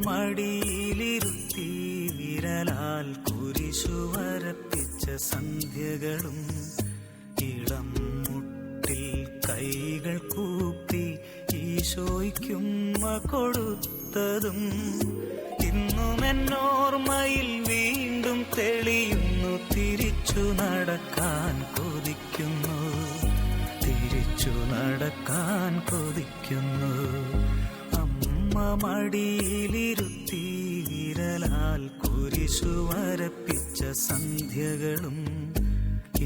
മടിയിലിരുത്തി വിരലാൽ കുരിശു വരപ്പിച്ച സന്ധ്യകളും ഇളം മുട്ടിൽ കൈകൾ കൂപ്പി ഈശോയ്ക്കുമ്മ കൊടുത്തതും ഇന്നും എന്നോർമ്മയിൽ വീണ്ടും തെളിയുന്നു. തിരിച്ചു നടക്കാൻ കൊതിക്കുന്നു, തിരിച്ചു നടക്കാൻ കൊതിക്കുന്നു. അമ്മ മടിയിലിരുത്തി വിരലാൽ കുരിശു വരപ്പിച്ച സന്ധ്യകളും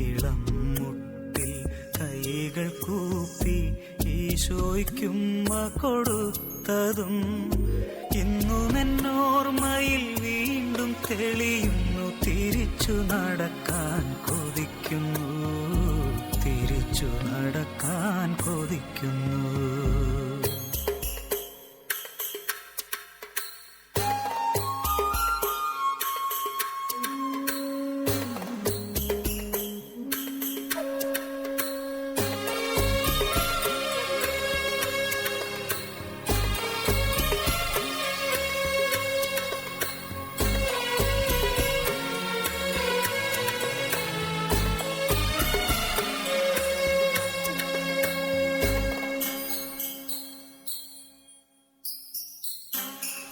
ഇളം മുട്ടിൽ കൈകൾ കൂപ്പി ഈശോയ്ക്കുമ്മ കൊടുത്തതും ഇന്നും എന്നോർമ്മയിൽ വീണ്ടും തെളിയുന്നു. തിരിച്ചു നടക്കാൻ കൊതിക്കുന്നു, തിരിച്ചു നടക്കാൻ കൊതിക്കുന്നു.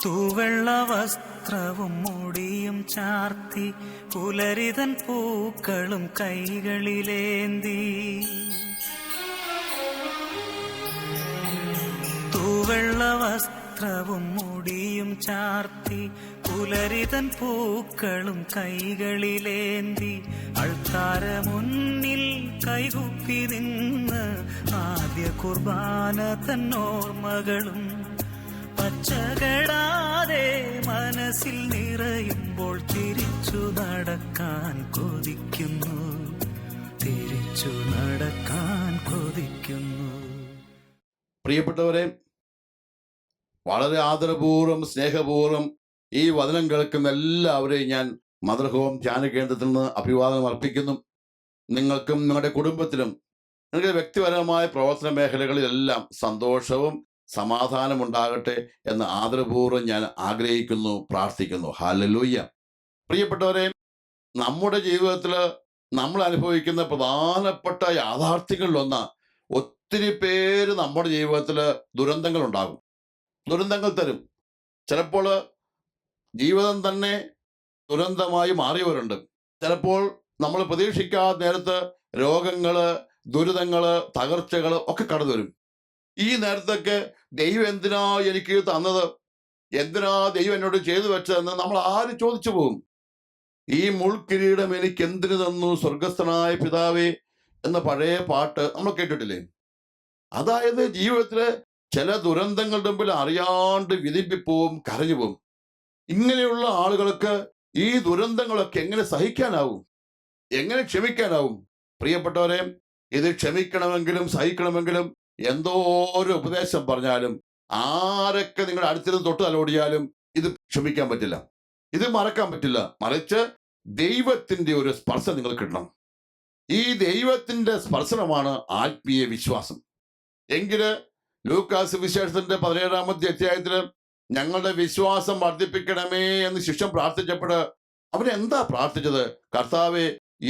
തൂവെള്ള വസ്ത്രവും മുടിയും ചാർത്തി പുലരിതൻ പൂക്കളും കൈകളിലേന്തി. തൂവെള്ള വസ്ത്രവും മുടിയും ചാർത്തി പുലരിതൻ പൂക്കളും കൈകളിലേന്തി അൾത്താര മുന്നിൽ കൈകുപ്പി നിന്ന് ആദ്യ കുർബാന തന്നോർമ്മകളും പച്ചകടാതെ മനസ്സിൽ നിറയുമ്പോൾ തിരിച്ചു നടക്കാൻ കൊതിക്കുന്നു, തിരിച്ചു നടക്കാൻ കൊതിക്കുന്നു. പ്രിയപ്പെട്ടവരെ, വളരെ ആദരപൂർവ്വം സ്നേഹപൂർവ്വം ഈ വചനം കേൾക്കുന്ന എല്ലാവരെയും ഞാൻ മദർ ഹോം ധ്യാന കേന്ദ്രത്തിൽ നിന്ന് അഭിവാദനം അർപ്പിക്കുന്നു. നിങ്ങൾക്കും നിങ്ങളുടെ കുടുംബത്തിലും നിങ്ങളുടെ വ്യക്തിപരമായ പ്രവർത്തന മേഖലകളിലെല്ലാം സന്തോഷവും സമാധാനം ഉണ്ടാകട്ടെ എന്ന് ആദരപൂർവ്വം ഞാൻ ആഗ്രഹിക്കുന്നു, പ്രാർത്ഥിക്കുന്നു. ഹല്ലേലൂയ. പ്രിയപ്പെട്ടവരെ, നമ്മുടെ ജീവിതത്തിൽ നമ്മൾ അനുഭവിക്കുന്ന പ്രധാനപ്പെട്ട യാഥാർത്ഥ്യങ്ങളിലൊന്ന്, ഒത്തിരി പേര് നമ്മുടെ ജീവിതത്തിൽ ദുരന്തങ്ങൾ ഉണ്ടാകും, ദുരന്തങ്ങൾ തരും. ചിലപ്പോൾ ജീവിതം തന്നെ ദുരന്തമായി മാറിയവരുണ്ട്. ചിലപ്പോൾ നമ്മൾ പ്രതീക്ഷിക്കാത്ത നേരത്ത് രോഗങ്ങൾ, ദുരിതങ്ങൾ, തകർച്ചകൾ ഒക്കെ കടന്നു വരും. ഈ നേരത്തൊക്കെ ദൈവം എന്തിനാ എനിക്ക് തന്നത്, എന്തിനാ ദൈവം എന്നോട് ചെയ്തു വെച്ചതെന്ന് നമ്മൾ ആരും ചോദിച്ചു പോകും. ഈ മുൾക്കിരീടം എനിക്ക് എന്തിനു തന്നു സ്വർഗസ്ഥനായ പിതാവേ എന്ന പഴയ പാട്ട് നമ്മൾ കേട്ടിട്ടില്ലേ? അതായത് ജീവിതത്തിലെ ചില ദുരന്തങ്ങളുടെ മുമ്പിൽ അറിയാണ്ട് വിധിപ്പിപ്പോവും, കരഞ്ഞു പോവും. ഇങ്ങനെയുള്ള ആളുകൾക്ക് ഈ ദുരന്തങ്ങളൊക്കെ എങ്ങനെ സഹിക്കാനാവും, എങ്ങനെ ക്ഷമിക്കാനാവും? പ്രിയപ്പെട്ടവരെ, ഇത് ക്ഷമിക്കണമെങ്കിലും സഹിക്കണമെങ്കിലും എന്തോരം ഉപദേശം പറഞ്ഞാലും, ആരൊക്കെ നിങ്ങളുടെ അടുത്തിരുന്ന് തൊട്ട് തലോടിയാലും ഇത് ക്ഷമിക്കാൻ പറ്റില്ല, ഇത് മറക്കാൻ പറ്റില്ല. മറിച്ച് ദൈവത്തിന്റെ ഒരു സ്പർശം നിങ്ങൾ കിട്ടണം. ഈ ദൈവത്തിന്റെ സ്പർശനമാണ് ആത്മീയ വിശ്വാസം. എങ്കില് ലൂക്കാസ് വിശേഷത്തിന്റെ 17-ാമത്തെ അധ്യായത്തില് ഞങ്ങളുടെ വിശ്വാസം വർദ്ധിപ്പിക്കണമേ എന്ന് ശിഷ്യൻ പ്രാർത്ഥിച്ചപ്പോൾ അവരെന്താ പ്രാർത്ഥിച്ചത്? കർത്താവെ,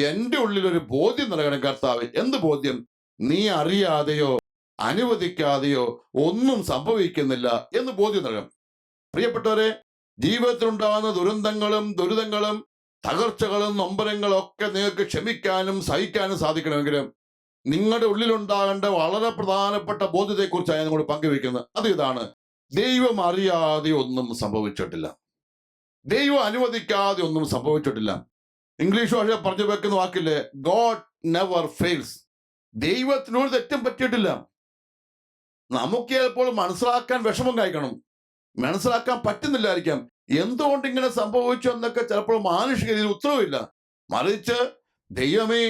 എൻ്റെ ഉള്ളിലൊരു ബോധ്യം നൽകണം കർത്താവെ. എന്ത് ബോധ്യം? നീ അറിയാതെയോ അനുവദിക്കാതെയോ ഒന്നും സംഭവിക്കുന്നില്ല എന്ന് ബോധ്യം നൽകണം. പ്രിയപ്പെട്ടവരെ, ജീവിതത്തിലുണ്ടാകുന്ന ദുരിതങ്ങളും തകർച്ചകളും നൊമ്പരങ്ങളും ഒക്കെ നിങ്ങൾക്ക് ക്ഷമിക്കാനും സഹിക്കാനും സാധിക്കണമെങ്കിലും നിങ്ങളുടെ ഉള്ളിലുണ്ടാകേണ്ട വളരെ പ്രധാനപ്പെട്ട ബോധ്യത്തെക്കുറിച്ചാണ് ഞാൻ നിങ്ങളോട് പങ്കുവെക്കുന്നത്. അത് ഇതാണ്: ദൈവം അറിയാതെ ഒന്നും സംഭവിച്ചിട്ടില്ല, ദൈവം അനുവദിക്കാതെ ഒന്നും സംഭവിച്ചിട്ടില്ല. ഇംഗ്ലീഷ് ഭാഷ പറഞ്ഞു വെക്കുന്ന വാക്കില്ലേ, ഗോഡ് നെവർ ഫെയിൽസ്. ദൈവത്തിനോട് തെറ്റും പറ്റിയിട്ടില്ല. നമുക്ക് ചിലപ്പോൾ മനസ്സിലാക്കാൻ വിഷമം കഴിക്കണം, മനസ്സിലാക്കാൻ പറ്റുന്നില്ലായിരിക്കാം. എന്തുകൊണ്ട് ഇങ്ങനെ സംഭവിച്ചു എന്നൊക്കെ ചിലപ്പോൾ മാനുഷിക രീതിയിൽ ഉത്തരവില്ല. മറിച്ച് ദൈവമേ,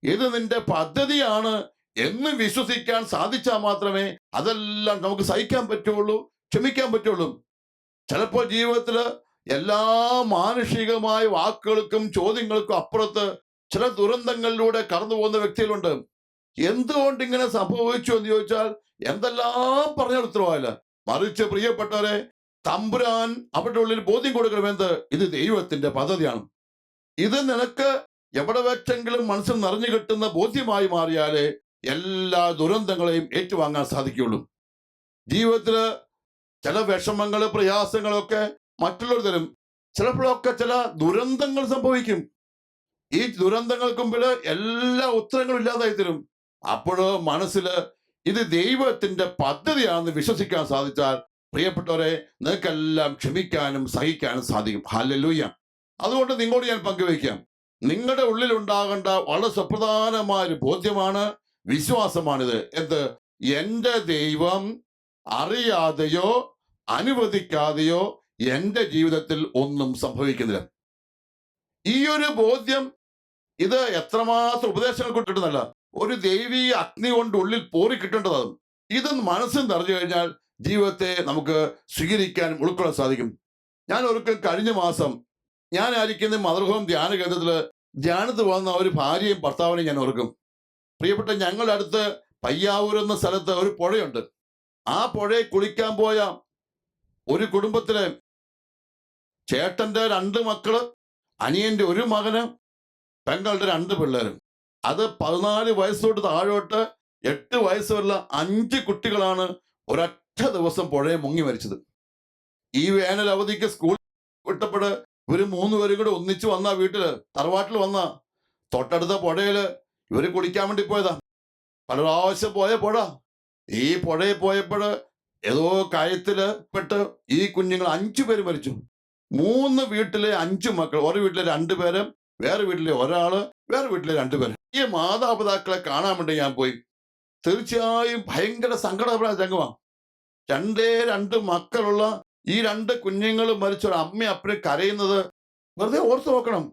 ഇത് നിന്റെ പദ്ധതിയാണ് എന്ന് വിശ്വസിക്കാൻ സാധിച്ചാൽ മാത്രമേ അതെല്ലാം നമുക്ക് സഹിക്കാൻ പറ്റുള്ളൂ, ക്ഷമിക്കാൻ പറ്റുള്ളൂ. ചിലപ്പോൾ ജീവിതത്തിൽ എല്ലാ മാനുഷികമായ വാക്കുകൾക്കും ചോദ്യങ്ങൾക്കും അപ്പുറത്ത് ചില ദുരന്തങ്ങളിലൂടെ കടന്നു പോകുന്ന വ്യക്തികളുണ്ട്. എന്തുകൊണ്ട് ഇങ്ങനെ സംഭവിച്ചു എന്ന് ചോദിച്ചാൽ എന്തെല്ലാം പറഞ്ഞ ഉത്തരവായില്ല. മറിച്ച് പ്രിയപ്പെട്ടവരെ, തമ്പുരാൻ അവരുടെ ഉള്ളിൽ ബോധ്യം കൊടുക്കണമെന്ത് ഇത് ദൈവത്തിന്റെ പദ്ധതിയാണ്. ഇത് നിനക്ക് എവിടെ വെച്ചെങ്കിലും മനസ്സിൽ നിറഞ്ഞു കിട്ടുന്ന ബോധ്യമായി മാറിയാലേ എല്ലാ ദുരന്തങ്ങളെയും ഏറ്റുവാങ്ങാൻ സാധിക്കുകയുള്ളൂ. ജീവിതത്തില് ചില വിഷമങ്ങള് പ്രയാസങ്ങളൊക്കെ മറ്റുള്ളവർ തരും. ചിലപ്പോഴൊക്കെ ചില ദുരന്തങ്ങൾ സംഭവിക്കും. ഈ ദുരന്തങ്ങൾക്ക് മുമ്പിൽ എല്ലാ ഉത്തരങ്ങളും ഇല്ലാതായി തരും. അപ്പോഴ് മനസ്സില് ഇത് ദൈവത്തിന്റെ പദ്ധതിയാണെന്ന് വിശ്വസിക്കാൻ സാധിച്ചാൽ പ്രിയപ്പെട്ടവരെ, നിങ്ങൾക്കെല്ലാം ക്ഷമിക്കാനും സഹിക്കാനും സാധിക്കും. ഹല്ലേലൂയ. അതുകൊണ്ട് നിങ്ങളോട് ഞാൻ പങ്കുവയ്ക്കാം, നിങ്ങളുടെ ഉള്ളിൽ ഉണ്ടാകേണ്ട വളരെ സുപ്രധാനമായ ഒരു ബോധ്യമാണ്, വിശ്വാസമാണിത്. എന്ത്? എന്റെ ദൈവം അറിയാതെയോ അനുവദിക്കാതെയോ എന്റെ ജീവിതത്തിൽ ഒന്നും സംഭവിക്കുന്നില്ല. ഈ ഒരു ബോധ്യം ഇത് എത്രമാത്രം ഉപദേശങ്ങൾ കൊണ്ടിട്ടുന്നല്ല, ഒരു ദൈവീയ അഗ്നി കൊണ്ട് ഉള്ളിൽ പോറി കിട്ടേണ്ടതാണ്. ഇത് മനസ്സിൽ നിറഞ്ഞു കഴിഞ്ഞാൽ ജീവിതത്തെ നമുക്ക് സ്വീകരിക്കാനും ഉൾക്കൊള്ളാൻ സാധിക്കും. ഞാൻ ഒരിക്കൽ കഴിഞ്ഞ മാസം ഞാൻ ആയിരിക്കുന്ന മദർഹോം ധ്യാന കേന്ദ്രത്തില് ധ്യാനത്തിൽ വന്ന ഒരു ഭാര്യയും ഭർത്താവിനെയും ഞാൻ ഓർക്കും. പ്രിയപ്പെട്ട, ഞങ്ങളുടെ അടുത്ത് പയ്യാവൂർ എന്ന സ്ഥലത്ത് ഒരു പുഴയുണ്ട്. ആ പുഴയിൽ കുളിക്കാൻ പോയ ഒരു കുടുംബത്തിലെ ചേട്ടന്റെ 2 മക്കള്, അനിയന്റെ 1 മകന്, പെങ്ങളുടെ 2 പിള്ളേരും. അത് 14 വയസ്സോട്ട് താഴോട്ട് 8 വയസ്സ് വരെയുള്ള 5 കുട്ടികളാണ് ഒരൊറ്റ ദിവസം പുഴയെ മുങ്ങി മരിച്ചത്. ഈ വേനൽ അവധിക്ക് സ്കൂൾ വിട്ടപ്പോൾ ഇവര് 3 പേരും കൂടെ ഒന്നിച്ച് വന്ന വീട്ടില്, തറവാട്ടിൽ വന്ന തൊട്ടടുത്ത പുഴയില് ഇവര് കുളിക്കാൻ വേണ്ടി പോയതാ. പല പ്രാവശ്യം പോയ പുഴ. ഈ പുഴയിൽ പോയപ്പോൾ ഏതോ കയത്തില് പെട്ട് ഈ കുഞ്ഞുങ്ങൾ 5 പേര് മരിച്ചു. 3 വീട്ടിലെ 5 മക്കൾ, ഒരു വീട്ടിലെ 2 പേര്, വേറെ വീട്ടിലെ ഒരാള്, വേറെ വീട്ടിലെ 2 പേര്. ഈ മാതാപിതാക്കളെ കാണാൻ വേണ്ടി ഞാൻ പോയി. തീർച്ചയായും ഭയങ്കര സങ്കടപരമായ രംഗമാണ്. 2 മക്കളുള്ള ഈ 2 കുഞ്ഞുങ്ങൾ മരിച്ച ഒരു അമ്മയും അപ്പനും കരയുന്നത് വെറുതെ ഓർത്തു നോക്കണം.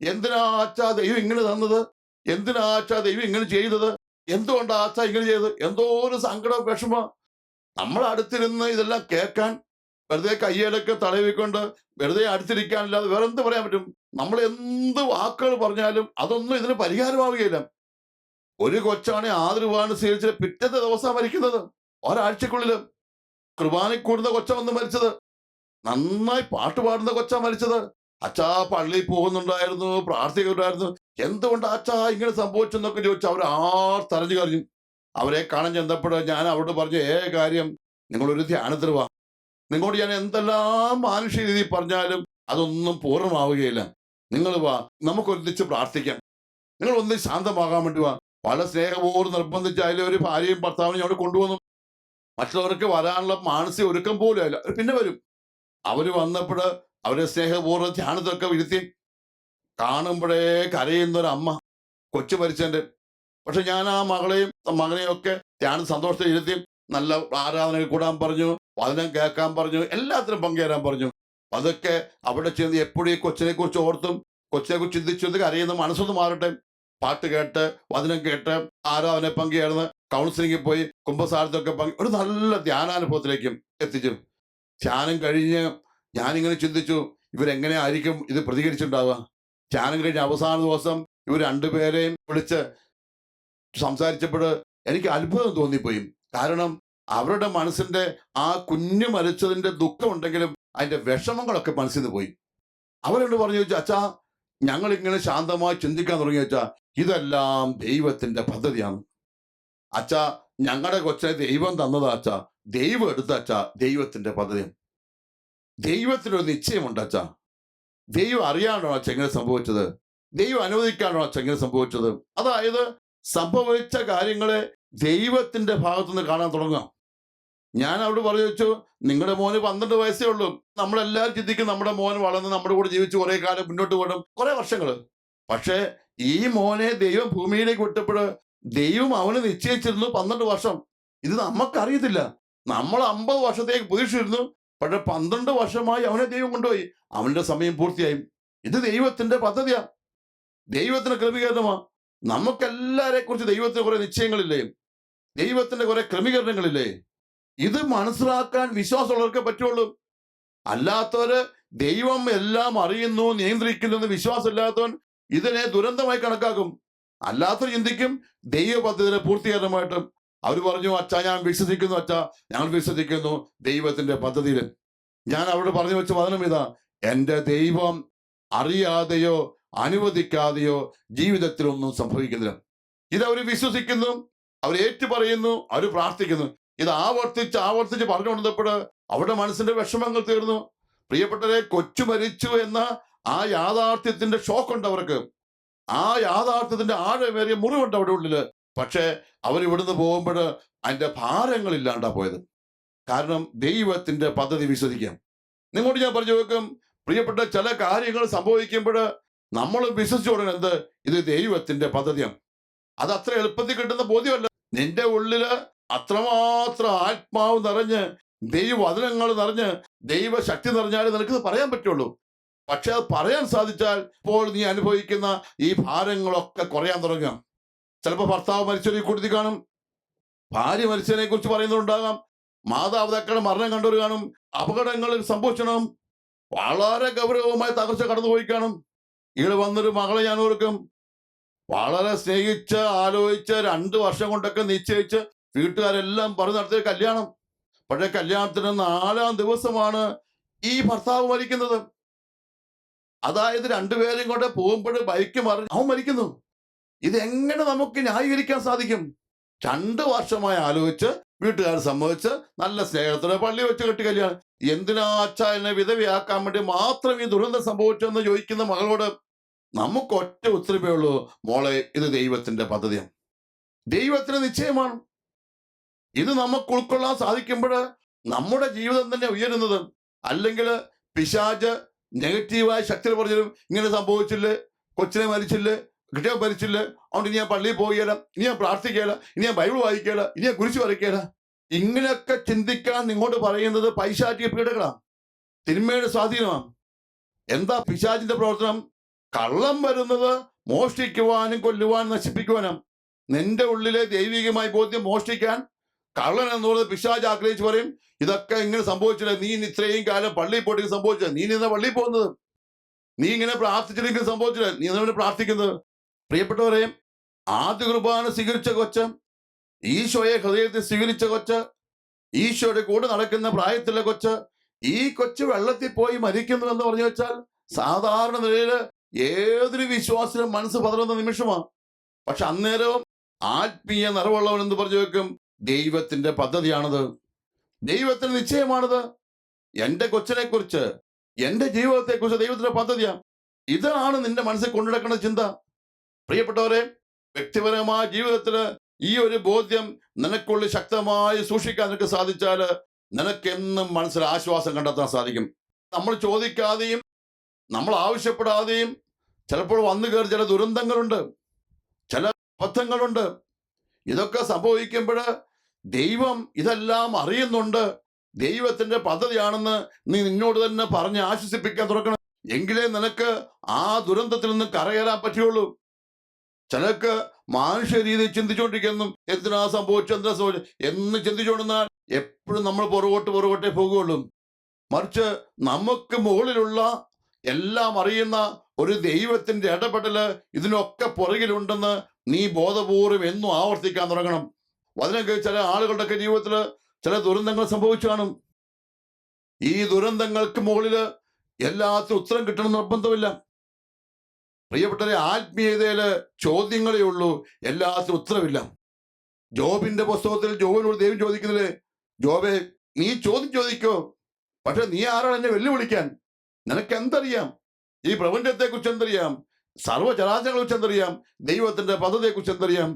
എന്തിനാ ആച്ചാ ദൈവം ഇങ്ങനെ തന്നത്? എന്തിനാ ആച്ചാ ദൈവം ഇങ്ങനെ ചെയ്തത്? എന്തുകൊണ്ടാ ആച്ചാ ഇങ്ങനെ ചെയ്തത്? എന്തോ ഒരു സങ്കടം, വിഷമം. നമ്മൾ അടുത്തിരുന്ന് ഇതെല്ലാം കേൾക്കാൻ, വെറുതെ കയ്യിലൊക്കെ തടവിക്കൊണ്ട് വെറുതെ അടുത്തിരിക്കാനില്ലാതെ വേറെ എന്ത് പറയാൻ പറ്റും? നമ്മൾ എന്ത് വാക്കുകൾ പറഞ്ഞാലും അതൊന്നും ഇതിന് പരിഹാരമാവുകയില്ല. ഒരു കൊച്ചാണ് ആദരവാണ് സ്വീകരിച്ച് പിറ്റത്തെ ദിവസം മരിക്കുന്നത്. ഒരാഴ്ചക്കുള്ളില് കുർബാനയിൽ കൂടുന്ന കൊച്ച വന്ന് മരിച്ചത്. നന്നായി പാട്ട് പാടുന്ന കൊച്ച മരിച്ചത്. അച്ഛാ പള്ളിയിൽ പോകുന്നുണ്ടായിരുന്നു, പ്രാർത്ഥിക്കുന്നുണ്ടായിരുന്നു, എന്തുകൊണ്ട് അച്ഛാ ഇങ്ങനെ സംഭവിച്ചെന്നൊക്കെ ചോദിച്ചു അവർ ആർത്തരഞ്ഞു കറിഞ്ഞു. അവരെ കാണാൻ ചെന്നപ്പോൾ ഞാൻ അവരോട് പറഞ്ഞു, കാര്യം നിങ്ങളൊരു ധ്യാനത്തിന് വാ. നിങ്ങളോട് ഞാൻ എന്തെല്ലാം മാനുഷിക രീതിയിൽ പറഞ്ഞാലും അതൊന്നും പൂർണ്ണമാവുകയില്ല. നിങ്ങൾ വാ, നമുക്ക് ഒന്നിച്ച് പ്രാർത്ഥിക്കാം. നിങ്ങൾ ഒന്ന് ശാന്തമാകാൻ വേണ്ടി വാ. പല സ്നേഹപൂർവ്വം നിർബന്ധിച്ച് അതിലെ ഒരു ഭാര്യയും ഭർത്താവിനെയും അവിടെ കൊണ്ടുവന്നു. മറ്റുള്ളവർക്ക് വരാനുള്ള മാനസിക ഒരുക്കം പോലും അല്ല, പിന്നെ വരും. അവര് വന്നപ്പോൾ അവരെ സ്നേഹപൂർവ്വം ധ്യാനത്തൊക്കെ ഇരുത്തി. കാണുമ്പോഴേ കരയുന്ന ഒരു അമ്മ, കൊച്ചു മരിച്ചതിന്റെ. പക്ഷെ ഞാൻ ആ മകളെയും മകനെയും ഒക്കെ ധ്യാന സന്തോഷത്തിൽ ഇരുത്തി നല്ല ആരാധനയിൽ കൂടാൻ പറഞ്ഞു, വചനം കേൾക്കാൻ പറഞ്ഞു, എല്ലാത്തിനും പങ്കുചേരാൻ പറഞ്ഞു. അതൊക്കെ അവിടെ ചെന്ന് എപ്പോഴും ഈ കൊച്ചിനെ കുറിച്ച് ഓർത്തും കൊച്ചിനെ കുറിച്ച് ചിന്തിച്ചു കരയുന്ന മനസ്സൊന്ന് മാറട്ടെ. പാട്ട് കേട്ട് വചനം കേട്ട് ആരാധന പങ്കുചേർന്ന് കൗൺസിലിംഗിൽ പോയി കുംഭസാരത്തൊക്കെ ഒരു നല്ല ധ്യാനാനുഭവത്തിലേക്കും എത്തിച്ചു. ധ്യാനം കഴിഞ്ഞ് ഞാനിങ്ങനെ ചിന്തിച്ചു, ഇവരെങ്ങനെ ആയിരിക്കും ഇത് പ്രതികരിച്ചിട്ടുണ്ടാവുക? ധ്യാനം കഴിഞ്ഞ അവസാന ദിവസം ഇവർ 2 പേരെയും വിളിച്ച് സംസാരിച്ചപ്പോൾ എനിക്ക് അത്ഭുതം തോന്നിപ്പോയി. കാരണം അവരുടെ മനസ്സിന്റെ ആ കുഞ്ഞു മരിച്ചതിന്റെ ദുഃഖം ഉണ്ടെങ്കിലും അതിന്റെ വിഷമങ്ങളൊക്കെ മനസ്സിൽ നിന്ന് പോയി. അവരോട് പറഞ്ഞു വെച്ചാൽ, അച്ഛാ ഞങ്ങൾ ഇങ്ങനെ ശാന്തമായി ചിന്തിക്കാൻ തുടങ്ങി വെച്ചാൽ ഇതെല്ലാം ദൈവത്തിന്റെ പദ്ധതിയാണ്. അച്ഛാ ഞങ്ങളുടെ കൊച്ചിനെ ദൈവം തന്നതാ അച്ഛാ, ദൈവം എടുത്ത അച്ഛാ, ദൈവത്തിന്റെ പദ്ധതിയാണ്. ദൈവത്തിനൊരു നിശ്ചയമുണ്ട് അച്ഛാ. ദൈവം അറിയാണോ അച്ഛ എങ്ങനെ സംഭവിച്ചത്? ദൈവം അനുവദിക്കാണോ അച്ഛ എങ്ങനെ സംഭവിച്ചത്? അതായത് സംഭവിച്ച കാര്യങ്ങളെ ദൈവത്തിന്റെ ഭാഗത്തുനിന്ന് കാണാൻ തുടങ്ങാം. ഞാൻ അവിടെ പറഞ്ഞു വെച്ചു, നിങ്ങളുടെ മോന് 12 വയസ്സേ ഉള്ളൂ. നമ്മളെല്ലാവരും ചിന്തിക്കും നമ്മുടെ മോൻ വളർന്ന് നമ്മുടെ കൂടെ ജീവിച്ച് കുറെ കാലം മുന്നോട്ട് പോകണം, കുറെ വർഷങ്ങൾ. പക്ഷേ ഈ മോനെ ദൈവം ഭൂമിയിലേക്ക് വിട്ടപ്പോൾ ദൈവം അവന് നിശ്ചയിച്ചിരുന്നു 12 വർഷം. ഇത് നമുക്കറിയത്തില്ല. നമ്മൾ 50 വർഷത്തേക്ക് പ്രതീക്ഷിച്ചിരുന്നു. പക്ഷെ 12 വർഷമായി അവനെ ദൈവം കൊണ്ടുപോയി. അവന്റെ സമയം പൂർത്തിയായി. ഇത് ദൈവത്തിന്റെ പദ്ധതിയാ, ദൈവത്തിന്റെ ക്രമീകരണമാ. നമുക്കെല്ലാരെ കുറിച്ച് ദൈവത്തിന് കുറെ നിശ്ചയങ്ങളില്ലേ, ദൈവത്തിന്റെ കുറെ ക്രമീകരണങ്ങളില്ലേ? ഇത് മനസ്സിലാക്കാൻ വിശ്വാസമുള്ളവർക്ക് പറ്റുള്ളൂ. അല്ലാത്തവര് ദൈവം എല്ലാം അറിയുന്നു, നിയന്ത്രിക്കുന്നു എന്ന് വിശ്വാസമില്ലാത്തവൻ ഇതിനെ ദുരന്തമായി കണക്കാക്കും. അല്ലാത്തവർ ചിന്തിക്കും ദൈവ പദ്ധതിയുടെ പൂർത്തീകരണമായിട്ടും. അവർ പറഞ്ഞു, അച്ഛാ ഞാൻ വിശ്വസിക്കുന്നു, അച്ഛാ ഞങ്ങൾ വിശ്വസിക്കുന്നു ദൈവത്തിന്റെ പദ്ധതിയിൽ. ഞാൻ അവിടെ പറഞ്ഞു വെച്ച വചനം ഇതാ: എൻ്റെ ദൈവം അറിയാതെയോ അനുവദിക്കാതെയോ ജീവിതത്തിലൊന്നും സംഭവിക്കുന്നില്ല. ഇത് അവർ വിശ്വസിക്കുന്നു, അവർ ഏറ്റുപറയുന്നു, അവർ പ്രാർത്ഥിക്കുന്നു. ഇത് ആവർത്തിച്ച് ആവർത്തിച്ച് പറഞ്ഞുകൊണ്ടപ്പോൾ അവരുടെ മനസ്സിന്റെ വിഷമങ്ങൾ തീർന്നു. പ്രിയപ്പെട്ടവരെ, കൊച്ചു മരിച്ചു എന്ന ആ യാഥാർത്ഥ്യത്തിന്റെ ഷോക്കുണ്ട് അവർക്ക്. ആ യാഥാർത്ഥ്യത്തിന്റെ ആഴമേറിയ മുറിവുണ്ട് അവിടെ ഉള്ളില്. പക്ഷേ അവർ ഇവിടുന്ന് പോകുമ്പോൾ അതിന്റെ ഭാരങ്ങളില്ലാണ്ടാ പോയത്. കാരണം ദൈവത്തിന്റെ പദ്ധതി വിശ്വസിക്കാം. നിങ്ങളോട് ഞാൻ പറഞ്ഞു വെക്കും, പ്രിയപ്പെട്ട, ചില കാര്യങ്ങൾ സംഭവിക്കുമ്പോൾ നമ്മൾ വിശ്വസിച്ചു തുടങ്ങും, എന്ത്? ഇത് ദൈവത്തിന്റെ പദ്ധതിയാണ്. അത് അത്ര എളുപ്പത്തിൽ കിട്ടുന്ന ബോധ്യമല്ല. നിന്റെ ഉള്ളില് അത്രമാത്രം ആത്മാവ് നിറഞ്ഞ്, ദൈവവചനങ്ങൾ നിറഞ്ഞ്, ദൈവശക്തി നിറഞ്ഞാലേ നിനക്ക് പറയാൻ പറ്റുള്ളൂ. പക്ഷെ അത് പറയാൻ സാധിച്ചാൽ ഇപ്പോൾ നീ അനുഭവിക്കുന്ന ഈ ഭാരങ്ങളൊക്കെ കുറയാൻ തുടങ്ങുക. ചിലപ്പോൾ ഭർത്താവ് മരിച്ചവരെ കൊടുത്തി കാണും, ഭാര്യ മരിച്ചതിനെ കുറിച്ച് പറയുന്നുണ്ടാകാം, മാതാപിതാക്കളുടെ മരണം കണ്ടവർ കാണും, അപകടങ്ങൾ സംഭവിക്കണം, വളരെ ഗൗരവമായ തകർച്ച കടന്നുപോയി കാണും. ഇവിടെ വന്നൊരു മകളെ ഞാൻ ഓർക്കും, വളരെ സ്നേഹിച്ച് ആലോചിച്ച് 2 വർഷം കൊണ്ടൊക്കെ നിശ്ചയിച്ച് വീട്ടുകാരെല്ലാം പറഞ്ഞു നടത്തിയ കല്യാണം. പക്ഷേ കല്യാണത്തിന് 4-ാം ദിവസമാണ് ഈ ഭർത്താവ് മരിക്കുന്നത്. അതായത് രണ്ടുപേരും കൊണ്ട് പോകുമ്പോൾ ബൈക്ക് മറിഞ്ഞ് അവൻ മരിക്കുന്നു. ഇതെങ്ങനെ നമുക്ക് ന്യായീകരിക്കാൻ സാധിക്കും? 2 വർഷമായി ആലോചിച്ച് വീട്ടുകാർ സമ്മതിച്ച് നല്ല സ്നേഹത്തോടെ പള്ളി വെച്ച് കെട്ടി കല്യാണം. എന്തിനാ അച്ഛാ എന്നെ വിധവയാക്കാൻ വേണ്ടി മാത്രം ഈ ദുരന്തം സംഭവിച്ചെന്ന് ചോദിക്കുന്ന മകളോട് നമുക്ക് ഒറ്റ ഉത്തരവേ ഉള്ളൂ: മോളെ, ഇത് ദൈവത്തിന്റെ പദ്ധതിയാണ്, ദൈവത്തിന് നിശ്ചയമാണ്. ഇത് നമുക്ക് ഉൾക്കൊള്ളാൻ സാധിക്കുമ്പോൾ നമ്മുടെ ജീവിതം തന്നെ ഉയരുന്നത്. അല്ലെങ്കിൽ പിശാച് നെഗറ്റീവായ ശക്തി പറഞ്ഞാലും, ഇങ്ങനെ സംഭവിച്ചില്ലേ, കൊച്ചിനെ മരിച്ചില്ലേ, കിട്ടിയ മരിച്ചില്ലേ, അതുകൊണ്ട് ഇനി ഞാൻ പള്ളിയിൽ പോവുകയില്ല, ഇനി ഞാൻ പ്രാർത്ഥിക്കുകയില്ല, ഇനി ഞാൻ ബൈബിൾ വായിക്കുകയില്ല, ഇനി ഞാൻ കുരിശ് വരയ്ക്കുകയില്ല. ഇങ്ങനെയൊക്കെ ചിന്തിക്കാൻ നിങ്ങോട്ട് പറയുന്നത് പൈശാചിക പീഡകളാണ്, തിന്മയുടെ സ്വാധീനമാണ്. എന്താ പിശാചിന്റെ പ്രവർത്തനം? കള്ളം വരുന്നത് മോഷ്ടിക്കുവാനും കൊല്ലുവാനും നശിപ്പിക്കുവാനും. നിന്റെ ഉള്ളിലെ ദൈവികമായ ബോധ്യം മോഷ്ടിക്കാൻ കള്ളൻ എന്ന് പറയുന്നത് പിശാച് ആഗ്രഹിച്ച് പറയും, ഇതൊക്കെ ഇങ്ങനെ സംഭവിച്ചില്ല, നീ ഇത്രയും കാലം പള്ളിയിൽ പോയിട്ട് സംഭവിച്ചത്, നീ നിന്ന പള്ളിയിൽ പോകുന്നത്, നീ ഇങ്ങനെ പ്രാർത്ഥിച്ചില്ലെങ്കിൽ സംഭവിച്ചില്ല, നീ നിന്നെ പ്രാർത്ഥിക്കുന്നത്. പ്രിയപ്പെട്ടവരെ, ആദ്യ കുർബാന സ്വീകരിച്ച കൊച്ച്, ഈശോയെ ഹൃദയത്തിൽ സ്വീകരിച്ച കൊച്ച്, ഈശോയുടെ കൂടെ നടക്കുന്ന പ്രായത്തിലെ കൊച്ച്, ഈ കൊച്ചു വെള്ളത്തിൽ പോയി മരിക്കുന്നു എന്ന് പറഞ്ഞു വെച്ചാൽ സാധാരണ നിലയില് ഏതൊരു വിശ്വാസിനും മനസ്സ് പതറുന്ന നിമിഷമാണ്. പക്ഷെ അന്നേരവും ആത്മീയ നിറവുള്ളവൻ എന്ന് പറഞ്ഞു വെക്കും, ദൈവത്തിന്റെ പദ്ധതിയാണത്, ദൈവത്തിന്റെ നിശ്ചയമാണത്. എന്റെ കൊച്ചിനെ കുറിച്ച്, എന്റെ ജീവിതത്തെ കുറിച്ച് ദൈവത്തിന്റെ പദ്ധതിയാണ്. ഇതാണ് നിന്റെ മനസ്സിൽ കൊണ്ടുനടക്കുന്ന ചിന്ത. പ്രിയപ്പെട്ടവരെ, വ്യക്തിപരമായ ജീവിതത്തില് ഈ ഒരു ബോധ്യം നിനക്കുള്ളിൽ ശക്തമായി സൂക്ഷിക്കാൻ നിനക്ക് സാധിച്ചാൽ നിനക്കെന്നും മനസ്സിൽ ആശ്വാസം കണ്ടെത്താൻ സാധിക്കും. നമ്മൾ ചോദിക്കാതെയും നമ്മൾ ആവശ്യപ്പെടാതെയും ചിലപ്പോൾ വന്നു കയറി ചില ദുരന്തങ്ങളുണ്ട്, ചില അബദ്ധങ്ങളുണ്ട്. ഇതൊക്കെ സംഭവിക്കുമ്പോൾ ദൈവം ഇതെല്ലാം അറിയുന്നുണ്ട്, ദൈവത്തിന്റെ പദ്ധതിയാണെന്ന് നീ നിന്നോട് തന്നെ പറഞ്ഞ് ആശ്വസിപ്പിക്കാൻ തുടങ്ങണം. എങ്കിലേ നിനക്ക് ആ ദുരന്തത്തിൽ നിന്ന് കരകയറാൻ പറ്റുള്ളൂ. ചിലക്ക് മാനുഷ്യ രീതിയിൽ ചിന്തിച്ചുകൊണ്ടിരിക്കുന്നു, എന്തിനാ സംഭവിച്ചു, എന്താ സംഭവിച്ചു എന്ന് ചിന്തിച്ചുകൊണ്ടിരുന്നാൽ എപ്പോഴും നമ്മൾ പുറകോട്ടേ പോകുകയുള്ളൂ. മറിച്ച് നമുക്ക് മുകളിലുള്ള എല്ലാം അറിയുന്ന ഒരു ദൈവത്തിന്റെ ഇടപെടല് ഇതിനൊക്കെ പുറകിലുണ്ടെന്ന് നീ ബോധപൂർവം എന്നും ആവർത്തിക്കാൻ തുടങ്ങണം. അതിനൊക്കെ ചില ആളുകളുടെയൊക്കെ ജീവിതത്തിൽ ചില ദുരന്തങ്ങൾ സംഭവിച്ചു കാണും. ഈ ദുരന്തങ്ങൾക്ക് മുകളിൽ എല്ലാത്തിനും ഉത്തരം കിട്ടണം നിർബന്ധമില്ല. പ്രിയപ്പെട്ടവരെ, ആത്മീയതയില് ചോദ്യങ്ങളേ ഉള്ളൂ, എല്ലാത്തിനും ഉത്തരവില്ല. ജോബിന്റെ പുസ്തകത്തിൽ ജോബിനോട് ദൈവം ചോദിക്കുന്നില്ലേ, ജോബെ നീ ചോദ്യം ചോദിക്കോ, പക്ഷെ നീ ആരാണ് എന്നെ വെല്ലുവിളിക്കാൻ? നിനക്ക് എന്തറിയാം? ഈ പ്രപഞ്ചത്തെ കുറിച്ച് എന്തറിയാം? സർവ്വചരാചരങ്ങളെ കുറിച്ച് എന്തറിയാം? ദൈവത്തിന്റെ പദ്ധതിയെ കുറിച്ച് എന്തറിയാം?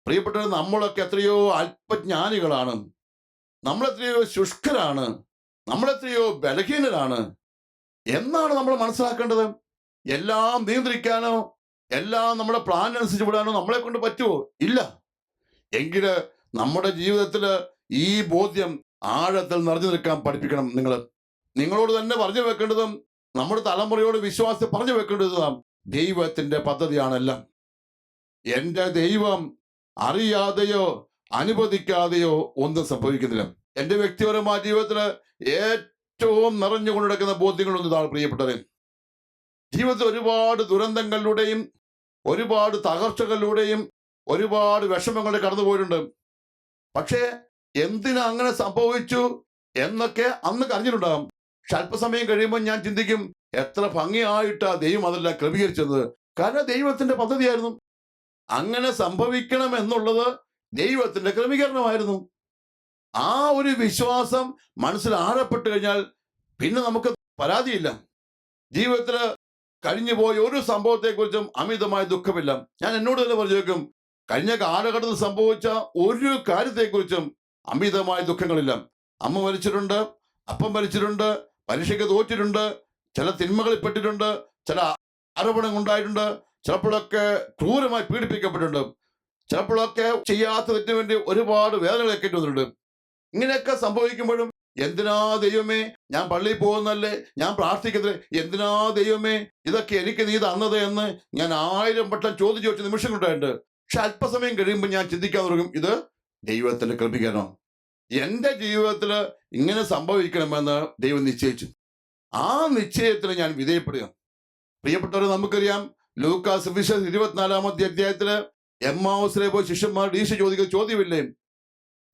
പ്രിയപ്പെട്ടവർ, നമ്മളൊക്കെ എത്രയോ അല്പജ്ഞാനികളാണ്, നമ്മളെത്രയോ ശുഷ്കരാണ്, നമ്മളെത്രയോ ബലഹീനരാണ് എന്നാണ് നമ്മൾ മനസ്സിലാക്കേണ്ടത്. എല്ലാം നിയന്ത്രിക്കാനോ എല്ലാം നമ്മുടെ പ്ലാൻ അനുസരിച്ച് വിടാനോ നമ്മളെ കൊണ്ട് പറ്റുമോ? ഇല്ല. എങ്കില് നമ്മുടെ ജീവിതത്തില് ഈ ബോധ്യം ആഴത്തിൽ നിറഞ്ഞു നിൽക്കാൻ പഠിപ്പിക്കണം. നിങ്ങളോട് തന്നെ പറഞ്ഞു വെക്കേണ്ടതും നമ്മുടെ തലമുറയോട് വിശ്വാസത്തെ പറഞ്ഞു വെക്കേണ്ടതും ദൈവത്തിന്റെ പദ്ധതിയാണെല്ലാം. എന്റെ ദൈവം അറിയാതെയോ അനുവദിക്കാതെയോ ഒന്നും സംഭവിക്കുന്നില്ല. എന്റെ വ്യക്തിപരമായ ജീവിതത്തില് ഏറ്റവും നിറഞ്ഞുകൊണ്ട് നടക്കുന്ന ബോധ്യങ്ങളൊന്നും ഇതാണ് പ്രിയപ്പെട്ടവരെ. ജീവിതത്തിൽ ഒരുപാട് ദുരന്തങ്ങളിലൂടെയും ഒരുപാട് തകർച്ചകളിലൂടെയും ഒരുപാട് വിഷമങ്ങൾ കടന്നു പോയിട്ടുണ്ട്. പക്ഷേ എന്തിനാ അങ്ങനെ സംഭവിച്ചു എന്നൊക്കെ അന്ന് അറിഞ്ഞിട്ടുണ്ടാകും. പക്ഷെ അല്പസമയം കഴിയുമ്പോൾ ഞാൻ ചിന്തിക്കും, എത്ര ഭംഗിയായിട്ടാ ദൈവം അതെല്ലാം ക്രമീകരിച്ചത്. കാരണം ദൈവത്തിന്റെ പദ്ധതിയായിരുന്നു. അങ്ങനെ സംഭവിക്കണം എന്നുള്ളത് ദൈവത്തിന്റെ ക്രമീകരണമായിരുന്നു. ആ ഒരു വിശ്വാസം മനസ്സിൽ ആഴപ്പെട്ട് കഴിഞ്ഞാൽ പിന്നെ നമുക്ക് പരാതിയില്ല. ജീവിതത്തിൽ കഴിഞ്ഞു പോയ ഒരു സംഭവത്തെക്കുറിച്ചും അമിതമായ ദുഃഖമില്ല. ഞാൻ എന്നോട് തന്നെ പറഞ്ഞു വെക്കും, കഴിഞ്ഞ കാലഘട്ടത്തിൽ സംഭവിച്ച ഒരു കാര്യത്തെക്കുറിച്ചും അമിതമായ ദുഃഖങ്ങളില്ല. അമ്മ മരിച്ചിട്ടുണ്ട്, അപ്പം മരിച്ചിട്ടുണ്ട്, പരീക്ഷയ്ക്ക് തോറ്റിട്ടുണ്ട്, ചില തിന്മകളിൽ പെട്ടിട്ടുണ്ട്, ചില ആരോപണങ്ങൾ ഉണ്ടായിട്ടുണ്ട്, ചിലപ്പോഴൊക്കെ ക്രൂരമായി പീഡിപ്പിക്കപ്പെട്ടിട്ടുണ്ട്, ചിലപ്പോഴൊക്കെ ചെയ്യാത്ത തെറ്റിന് വേണ്ടി ഒരുപാട് വേദനകൾ കേട്ട് വന്നിട്ടുണ്ട്. ഇങ്ങനെയൊക്കെ സംഭവിക്കുമ്പോഴും എന്തിനാ ദൈവമേ ഞാൻ പള്ളിയിൽ പോകുന്നല്ലേ, ഞാൻ പ്രാർത്ഥിക്കുന്നത് എന്തിനാ ദൈവമേ ഇതൊക്കെ എനിക്ക് നീ തന്നത് എന്ന് ഞാൻ 1000 വട്ടം ചോദിച്ചു വെച്ച നിമിഷങ്ങളുണ്ടായിട്ടുണ്ട്. പക്ഷെ അല്പസമയം കഴിയുമ്പോൾ ഞാൻ ചിന്തിക്കാൻ തുടങ്ങും, ഇത് ദൈവത്തിന്റെ ക്രമീകരണം. എന്റെ ജീവിതത്തിൽ ഇങ്ങനെ സംഭവിക്കണമെന്ന് ദൈവം നിശ്ചയിച്ചു. ആ നിശ്ചയത്തിന് ഞാൻ വിധേയപ്പെടുക. പ്രിയപ്പെട്ടവരെ, നമുക്കറിയാം ലൂക്കാസ് സുവിശേഷം 24-ാമത്തെ അധ്യായത്തില് എമ്മാവുസിലെ പോയി ശിഷ്യന്മാർ ഈശോ ചോദിക്കുന്ന ചോദ്യമില്ലേ,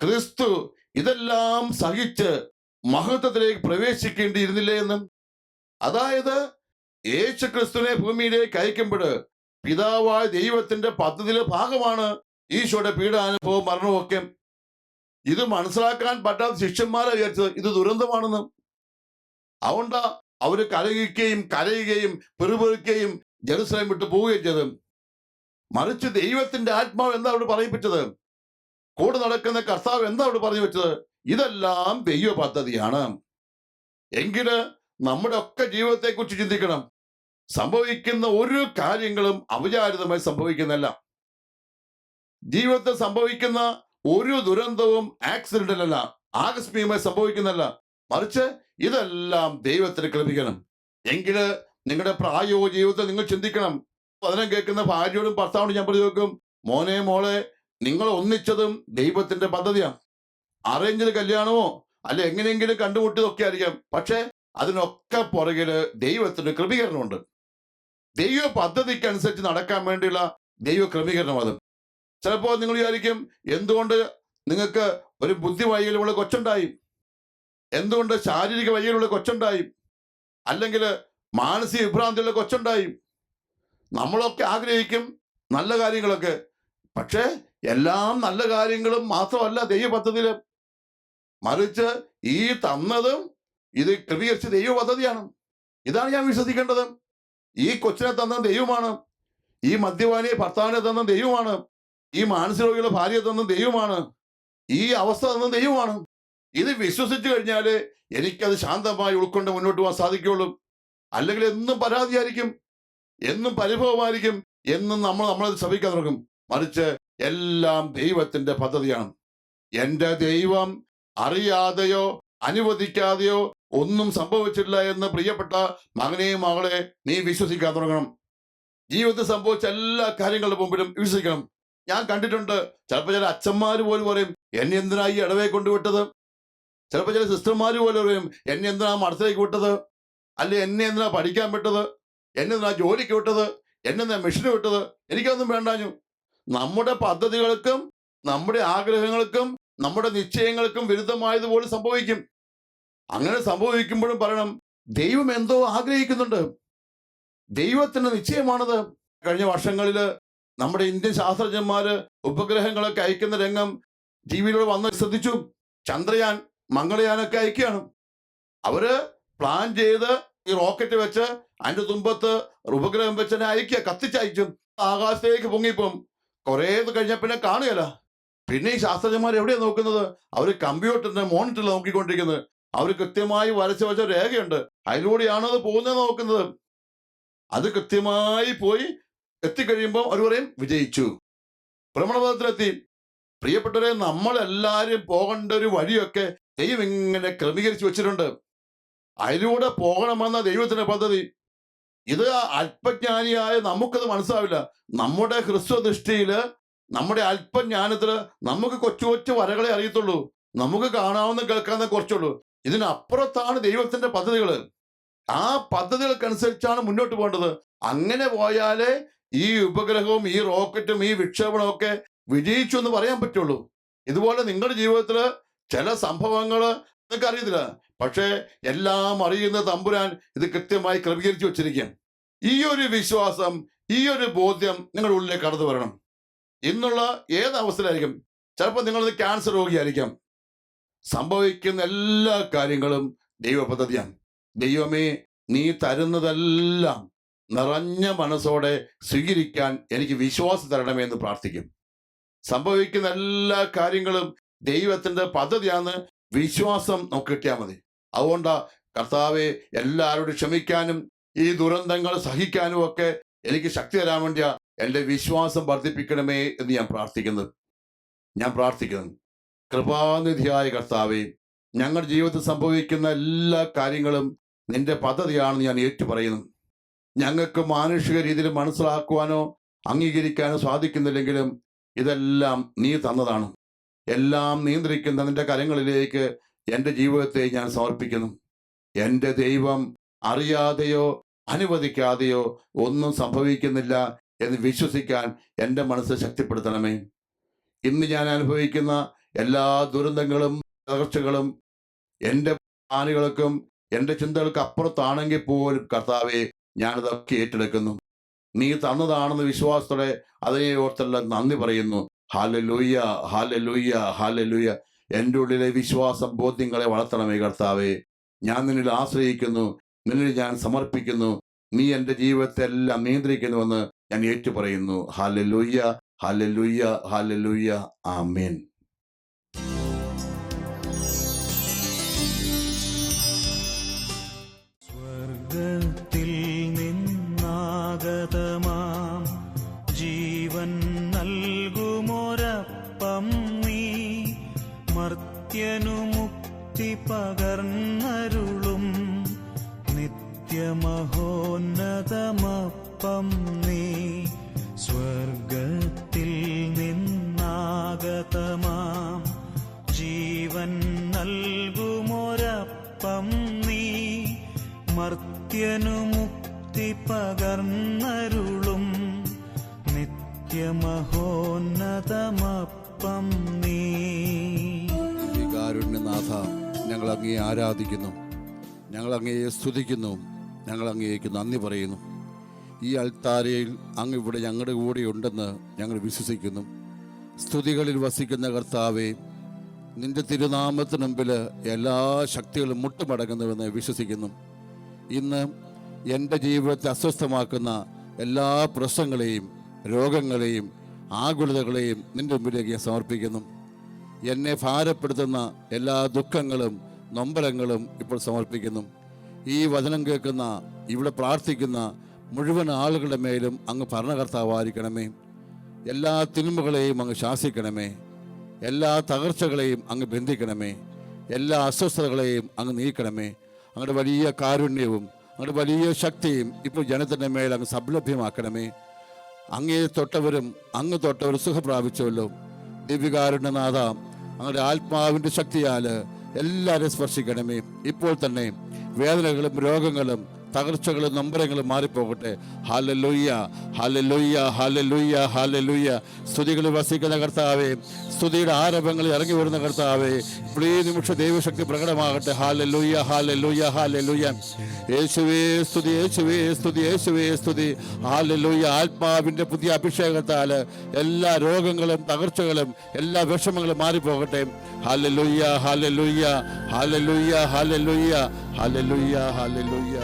ക്രിസ്തു ഇതെല്ലാം സഹിച്ച് മഹത്വത്തിലേക്ക് പ്രവേശിക്കേണ്ടിയിരുന്നില്ലേ എന്നും. അതായത് യേശു ക്രിസ്തുവിനെ ഭൂമിയിലേക്ക് അയക്കുമ്പോൾ പിതാവായ ദൈവത്തിന്റെ പദ്ധതിയിലെ ഭാഗമാണ് ഈശോയുടെ പീഡാനുഭവവും മരണവും ഒക്കെ. ഇത് മനസ്സിലാക്കാൻ പറ്റാത്ത ശിഷ്യന്മാരെ വിചാരിച്ചത് ഇത് ദുരന്തമാണെന്ന്. അതുകൊണ്ടാ അവര് കരയുകയും പെറുപെറുക്കുകയും ജെറുസലേം വിട്ടു പോവുകയും ചെയ്തത്. മറിച്ച് ദൈവത്തിന്റെ ആത്മാവ് എന്താ അവിടെ പറയിപ്പിച്ചത്, കൂടെ നടക്കുന്ന കർത്താവ് എന്താ അവിടെ പറഞ്ഞു വെച്ചത്, ഇതെല്ലാം ദൈവ പദ്ധതിയാണ്. എങ്കില് നമ്മുടെ ഒക്കെ ജീവിതത്തെക്കുറിച്ച് ചിന്തിക്കണം. സംഭവിക്കുന്ന ഒരു കാര്യങ്ങളും അവിചാരിതമായി സംഭവിക്കുന്നല്ല. ജീവിതത്തിൽ സംഭവിക്കുന്ന ഒരു ദുരന്തവും ആക്സിഡന്റൽ അല്ല, ആകസ്മികമായി സംഭവിക്കുന്നല്ല. മറിച്ച് ഇതെല്ലാം ദൈവത്തിന് ക്രമീകരണം. എങ്കില് നിങ്ങളുടെ പ്രായോ ജീവിതത്തിൽ നിങ്ങൾ ചിന്തിക്കണം. വചനം കേൾക്കുന്ന ഭാര്യയോടും ഭർത്താവോടും ഞാൻ പറഞ്ഞു വെക്കും, മോനെ മോളെ, നിങ്ങൾ ഒന്നിച്ചതും ദൈവത്തിന്റെ പദ്ധതിയാണ്. അറേഞ്ച്ഡ് കല്യാണമോ അല്ലെ എങ്ങനെയെങ്കിലും കണ്ടുമുട്ടിയതൊക്കെ ആയിരിക്കാം, പക്ഷെ അതിനൊക്കെ പുറകില് ദൈവത്തിന്റെ ക്രമീകരണമുണ്ട്. ദൈവ പദ്ധതിക്കനുസരിച്ച് നടക്കാൻ വേണ്ടിയുള്ള ദൈവ ക്രമീകരണം അത്. ചിലപ്പോൾ നിങ്ങൾ വിചാരിക്കും, എന്തുകൊണ്ട് നിങ്ങൾക്ക് ഒരു ബുദ്ധി വഴിയിലുള്ള കൊച്ചുണ്ടായി, എന്തുകൊണ്ട് ശാരീരിക വഴിയിലുള്ള കൊച്ചുണ്ടായി, അല്ലെങ്കിൽ മാനസിക വിഭ്രാന്തിയുള്ള കൊച്ചുണ്ടായി. നമ്മളൊക്കെ ആഗ്രഹിക്കും നല്ല കാര്യങ്ങളൊക്കെ, പക്ഷേ എല്ലാം നല്ല കാര്യങ്ങളും മാത്രമല്ല ദൈവ പദ്ധതിയില്. മറിച്ച് ഈ തന്നതും ഇത് ക്രമീകരിച്ച ദൈവ പദ്ധതിയാണ്. ഇതാണ് ഞാൻ വിശ്വസിക്കേണ്ടത്. ഈ കൊച്ചിനെ തന്ന ദൈവമാണ്, ഈ മദ്യപാനിയെ ഭർത്താവിനെ തന്ന ദൈവമാണ്, ഈ മാനസിക രോഗിയുടെ ഭാര്യയെ തന്ന ദൈവമാണ്, ഈ അവസ്ഥ തന്ന ദൈവമാണ്. ഇത് വിശ്വസിച്ചു കഴിഞ്ഞാല് എനിക്കത് ശാന്തമായി ഉൾക്കൊണ്ട് മുന്നോട്ട് പോകാൻ സാധിക്കുകയുള്ളൂ. അല്ലെങ്കിൽ എന്നും പരാതിയായിരിക്കും, എന്നും പരിഭവമായിരിക്കും, എന്നും നമ്മളെ ശ്രമിക്കാൻ തുടങ്ങും. മറിച്ച് എല്ലാം ദൈവത്തിന്റെ പദ്ധതിയാണ്. എന്റെ ദൈവം അറിയാതെയോ അനുവദിക്കാതെയോ ഒന്നും സംഭവിച്ചില്ല എന്ന് പ്രിയപ്പെട്ട മകനെയും മകളെ നീ വിശ്വസിക്കാൻ തുടങ്ങണം. ജീവിതത്തിൽ സംഭവിച്ച എല്ലാ കാര്യങ്ങളുടെ മുമ്പിലും വിശ്വസിക്കണം. ഞാൻ കണ്ടിട്ടുണ്ട്, ചിലപ്പോൾ ചില അച്ഛന്മാർ പോലും പറയും, എന്നെ എന്തിനാ ഈ ഇടവയെ കൊണ്ടുവിട്ടത്. ചിലപ്പോൾ ചില സിസ്റ്റർമാർ പോലും പറയും, എന്നെ എന്തിനാ മഠത്തിലേക്ക് വിട്ടത്, അല്ലെ എന്നെ എന്തിനാ പഠിക്കാൻ വിട്ടത്, എന്നെ എന്തിനാ ജോലിക്ക് വിട്ടത്, എന്നെ എന്തിനാ മിഷന് വിട്ടത്. എനിക്കൊന്നും വേണ്ടാഞ്ഞു. നമ്മുടെ പദ്ധതികൾക്കും നമ്മുടെ ആഗ്രഹങ്ങൾക്കും നമ്മുടെ നിശ്ചയങ്ങൾക്കും വിരുദ്ധമായതുപോലെ സംഭവിക്കും. അങ്ങനെ സംഭവിക്കുമ്പോഴും പറയണം, ദൈവം എന്തോ ആഗ്രഹിക്കുന്നുണ്ട്, ദൈവത്തിന്റെ നിശ്ചയമാണത്. കഴിഞ്ഞ വർഷങ്ങളിൽ നമ്മുടെ ഇന്ത്യൻ ശാസ്ത്രജ്ഞന്മാര് ഉപഗ്രഹങ്ങളൊക്കെ അയക്കുന്ന രംഗം ടിവിയിലൂടെ വന്ന് ശ്രദ്ധിച്ചു. ചന്ദ്രയാൻ മംഗളയാനൊക്കെ അയക്കുകയാണ്. അവര് പ്ലാൻ ചെയ്ത് ഈ റോക്കറ്റ് വെച്ച് അതിന്റെ തുമ്പത്ത് ഉപഗ്രഹം വെച്ച് തന്നെ അയക്കുക, കത്തിച്ചയച്ചു. ആകാശത്തേക്ക് പൊങ്ങിപ്പം കുറെ കഴിഞ്ഞ പിന്നെ കാണുകയല്ല. പിന്നെ ഈ ശാസ്ത്രജ്ഞന്മാർ എവിടെയാണ് നോക്കുന്നത്? അവർ കമ്പ്യൂട്ടറിന്റെ മോണിറ്ററിൽ നോക്കിക്കൊണ്ടിരിക്കുന്നത്. അവർ കൃത്യമായി വരച്ച് വെച്ച രേഖയുണ്ട്, അതിലൂടെയാണ് അത് പോകുന്നത് നോക്കുന്നത്. അത് കൃത്യമായി പോയി എത്തിക്കഴിയുമ്പോൾ അവർ പറയും വിജയിച്ചു, ഭ്രമണപഥത്തിലെത്തി. പ്രിയപ്പെട്ടവരെ, നമ്മളെല്ലാരും പോകേണ്ട ഒരു വഴിയൊക്കെ ദൈവം ഇങ്ങനെ ക്രമീകരിച്ചു വെച്ചിട്ടുണ്ട്. അതിലൂടെ പോകണമെന്ന ദൈവത്തിന്റെ പദ്ധതി. ഇത് അല്പജ്ഞാനിയായ നമുക്കത് മനസ്സിലാവില്ല. നമ്മുടെ ഹ്രസ്വ ദൃഷ്ടിയില്, നമ്മുടെ അല്പജ്ഞാനത്തില് നമുക്ക് കൊച്ചു കൊച്ചു വരകളെ അറിയത്തുള്ളൂ. നമുക്ക് കാണാവുന്ന കേൾക്കാവുന്ന കുറച്ചുള്ളൂ. ഇതിനപ്പുറത്താണ് ദൈവത്തിന്റെ പദ്ധതികൾ. ആ പദ്ധതികൾക്കനുസരിച്ചാണ് മുന്നോട്ട് പോകേണ്ടത്. അങ്ങനെ പോയാലേ ഈ ഉപഗ്രഹവും ഈ റോക്കറ്റും ഈ വിക്ഷേപണവും ഒക്കെ വിജയിച്ചു എന്ന് പറയാൻ പറ്റുള്ളൂ. ഇതുപോലെ നിങ്ങളുടെ ജീവിതത്തില് ചില സംഭവങ്ങൾ നിങ്ങൾക്ക് അറിയത്തില്ല, പക്ഷേ എല്ലാം അറിയുന്ന തമ്പുരാൻ ഇത് കൃത്യമായി ക്രമീകരിച്ചു വച്ചിരിക്കുകയാണ്. ഈ ഒരു വിശ്വാസം, ഈ ഒരു ബോധ്യം നിങ്ങളുടെ ഉള്ളിലേക്ക് കടന്നു വരണം. ഇന്നുള്ള ഏത് അവസ്ഥയിലായിരിക്കും, ചിലപ്പോൾ നിങ്ങളത് ക്യാൻസർ രോഗിയായിരിക്കാം. സംഭവിക്കുന്ന എല്ലാ കാര്യങ്ങളും ദൈവ പദ്ധതിയാണ്. ദൈവമേ, നീ തരുന്നതെല്ലാം നിറഞ്ഞ മനസ്സോടെ സ്വീകരിക്കാൻ എനിക്ക് വിശ്വാസം തരണമേ എന്ന് പ്രാർത്ഥിക്കും. സംഭവിക്കുന്ന എല്ലാ കാര്യങ്ങളും ദൈവത്തിന്റെ പദ്ധതിയാന്ന് വിശ്വാസം നമുക്ക് കിട്ടിയാൽ മതി. അതുകൊണ്ടാ കർത്താവെ, എല്ലാവരോടും ക്ഷമിക്കാനും ഈ ദുരന്തങ്ങൾ സഹിക്കാനും ഒക്കെ എനിക്ക് ശക്തി തരാൻ വേണ്ടിയാ എൻ്റെ വിശ്വാസം വർദ്ധിപ്പിക്കണമേ എന്ന് ഞാൻ പ്രാർത്ഥിക്കുന്നു. കൃപാനിധിയായ കർത്താവെ, ഞങ്ങളുടെ ജീവിതത്തിൽ സംഭവിക്കുന്ന എല്ലാ കാര്യങ്ങളും നിന്റെ പദ്ധതിയാണെന്ന് ഞാൻ ഏറ്റുപറയുന്നു. ഞങ്ങൾക്ക് മാനുഷിക രീതിയിൽ മനസ്സിലാക്കുവാനോ അംഗീകരിക്കാനോ സാധിക്കുന്നില്ലെങ്കിലും ഇതെല്ലാം നീ തന്നതാണ്. എല്ലാം നിയന്ത്രിക്കുന്ന നിന്റെ കരങ്ങളിലേക്ക് എൻ്റെ ജീവിതത്തെ ഞാൻ സമർപ്പിക്കുന്നു. എൻ്റെ ദൈവം അറിയാതെയോ അനുവദിക്കാതെയോ ഒന്നും സംഭവിക്കുന്നില്ല എന്ന് വിശ്വസിക്കാൻ എൻ്റെ മനസ്സ് ശക്തിപ്പെടുത്തണമേ. ഇന്ന് ഞാൻ അനുഭവിക്കുന്ന എല്ലാ ദുരന്തങ്ങളും തകർച്ചകളും എൻ്റെ പ്ലാനുകൾക്കും എൻ്റെ ചിന്തകൾക്ക് അപ്പുറത്താണെങ്കിൽ പോലും കർത്താവെ, ഞാനതൊക്കെ ഏറ്റെടുക്കുന്നു. നീ തന്നതാണെന്ന് വിശ്വാസത്തോടെ അതിനെ ഓർത്തെല്ലാം നന്ദി പറയുന്നു. ഹല്ലേലൂയ, ഹല്ലേലൂയ, ഹല്ലേലൂയ. എൻ്റെ ഉള്ളിലെ വിശ്വാസം ബോധ്യങ്ങളെ വളർത്തണമേ കർത്താവെ. ഞാൻ നിന്നിൽ ആശ്രയിക്കുന്നു, നിന്നിൽ ഞാൻ സമർപ്പിക്കുന്നു. നീ എൻ്റെ ജീവിതത്തെ എല്ലാം നിയന്ത്രിക്കുന്നുവെന്ന് ഞാൻ ഏറ്റുപറയുന്നു. ഹല്ലേലൂയ, ഹല്ലേലൂയ, ഹല്ലേലൂയ. ആമേൻ. സ്വർഗത്തിൽ നിന്നാഗതമാം ജീവൻ നൽകുമൊരപ്പം നീ, മർത്യനു മുക്തി പകർന്നരുളും നിത്യമഹോന്നതമപ്പം നീ. സ്വർഗത്തിൽ നിന്നാഗതമാം ജീവൻ നൽകുമൊരപ്പം നീ, മർത്യനു മുക്തി പകർന്നരുളും നിത്യമഹോന്നതമപ്പം നീ. കാരുണ്യനാഥ, ഞങ്ങൾ അങ്ങയെ ആരാധിക്കുന്നു, ഞങ്ങൾ അങ്ങയെ സ്തുതിക്കുന്നു, ഞങ്ങൾ അങ്ങേക്ക് നന്ദി പറയുന്നു. ഈ അൾത്താരയിൽ അങ്ങ് ഇവിടെ ഞങ്ങളുടെ കൂടെ ഉണ്ടെന്ന് ഞങ്ങൾ വിശ്വസിക്കുന്നു. സ്തുതികളിൽ വസിക്കുന്ന കർത്താവെ, നിന്റെ തിരുനാമത്തിന് മുമ്പിൽ എല്ലാ ശക്തികളും മുട്ടുമടങ്ങുന്നുവെന്ന് വിശ്വസിക്കുന്നു. ഇന്ന് എൻ്റെ ജീവിതത്തെ അസ്വസ്ഥമാക്കുന്ന എല്ലാ പ്രശ്നങ്ങളെയും രോഗങ്ങളെയും ആകുലതകളെയും നിന്റെ മുമ്പിലേക്ക് ഞാൻ സമർപ്പിക്കുന്നു. എന്നെ ഭാരപ്പെടുത്തുന്ന എല്ലാ ദുഃഖങ്ങളും നൊമ്പരങ്ങളും ഇപ്പോൾ സമർപ്പിക്കുന്നു. ഈ വചനം കേൾക്കുന്ന, ഇവിടെ പ്രാർത്ഥിക്കുന്ന മുഴുവൻ ആളുകളുടെ മേലും അങ്ങ് ഭരണകർത്താവായിരിക്കണമേ. എല്ലാ തിന്മകളെയും അങ്ങ് ശാസിക്കണമേ. എല്ലാ തകർച്ചകളെയും അങ്ങ് ബന്ധിക്കണമേ. എല്ലാ അസ്വസ്ഥതകളെയും അങ്ങ് നീക്കണമേ. അങ്ങയുടെ വലിയ കാരുണ്യവും അങ്ങയുടെ വലിയ ശക്തിയും ഇപ്പോൾ ജനത്തിൻ്റെ മേൽ അങ്ങ് സംലഭ്യമാക്കണമേ. അങ്ങേ തൊട്ടവരും അങ്ങ് തൊട്ടവരും സുഖം പ്രാപിച്ചുവല്ലോ. ദിവ്യകാരുണ്യനാഥ, അങ്ങയുടെ ആത്മാവിൻ്റെ ശക്തിയാൽ എല്ലാവരെയും സ്പർശിക്കണമേ. ഇപ്പോൾ തന്നെ വേദനകളും രോഗങ്ങളും തകർച്ചകളും നൊമ്പരങ്ങളും മാറിപ്പോകട്ടെ. ഹല്ലേലൂയ, ഹല്ലേലൂയ, ഹല്ലേലൂയ, ഹല്ലേലൂയ. സ്തുതികളിൽ വസിക്കുന്ന കർത്താവേ, സ്തുതിയുടെ ആരംഭങ്ങളിൽ ഇറങ്ങി വരുന്ന കർത്താവേ, ഇപ്പോൾ ഈ നിമിഷ ദൈവശക്തി പ്രകടമാകട്ടെ. ഹല്ലേലൂയ, ഹല്ലേലൂയ, ഹല്ലേലൂയ. യേശുവേ സ്തുതി, യേശുവേ സ്തുതി, യേശുവേ സ്തുതി. ഹല്ലേലൂയ. ആത്മാവിൻ്റെ പുതിയ അഭിഷേകത്താൽ എല്ലാ രോഗങ്ങളും തകർച്ചകളും എല്ലാ വിഷമങ്ങളും മാറിപ്പോകട്ടെ. ഹല്ലേലൂയ, ഹല്ലേലൂയ, ഹല്ലേലൂയ, ഹല്ലേലൂയ, ഹല്ലേലൂയ, ഹല്ലേലൂയ, ഹല്ലേലൂയ.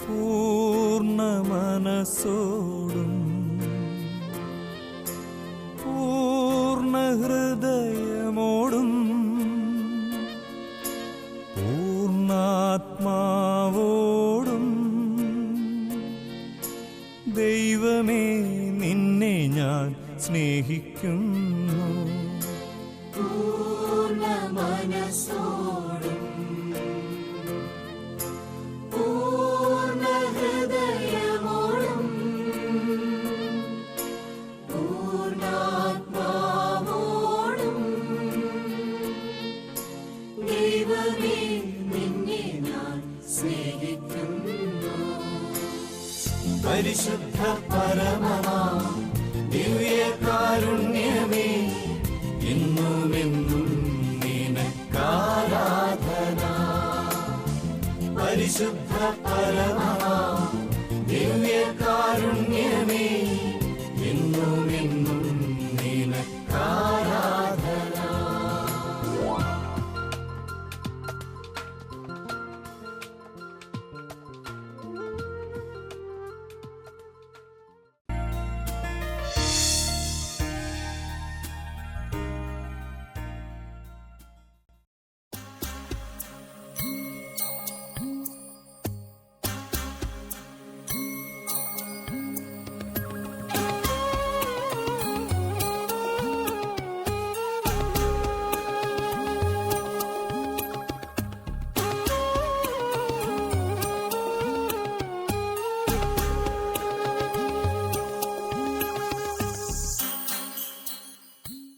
പൂർണ്ണ മനസ്സോടും പൂർണ്ണ ഹൃദയമോടും പൂർണ്ണാത്മാവോടും ദൈവമേ നിന്നെ ഞാൻ സ്നേഹിക്കുന്നു. പൂർണ്ണ മനസ്സോടും പൂർണ്ണ ഹൃദയമോടും പൂർണ്ണാത്മാവോടും ദൈവമേ പരിശുദ്ധ പരമമാ ദിവ്യകാരുണ്യമേ, എന്നുമെന്നും നിനക്കാരാധന. പരിശുദ്ധ പരമമാ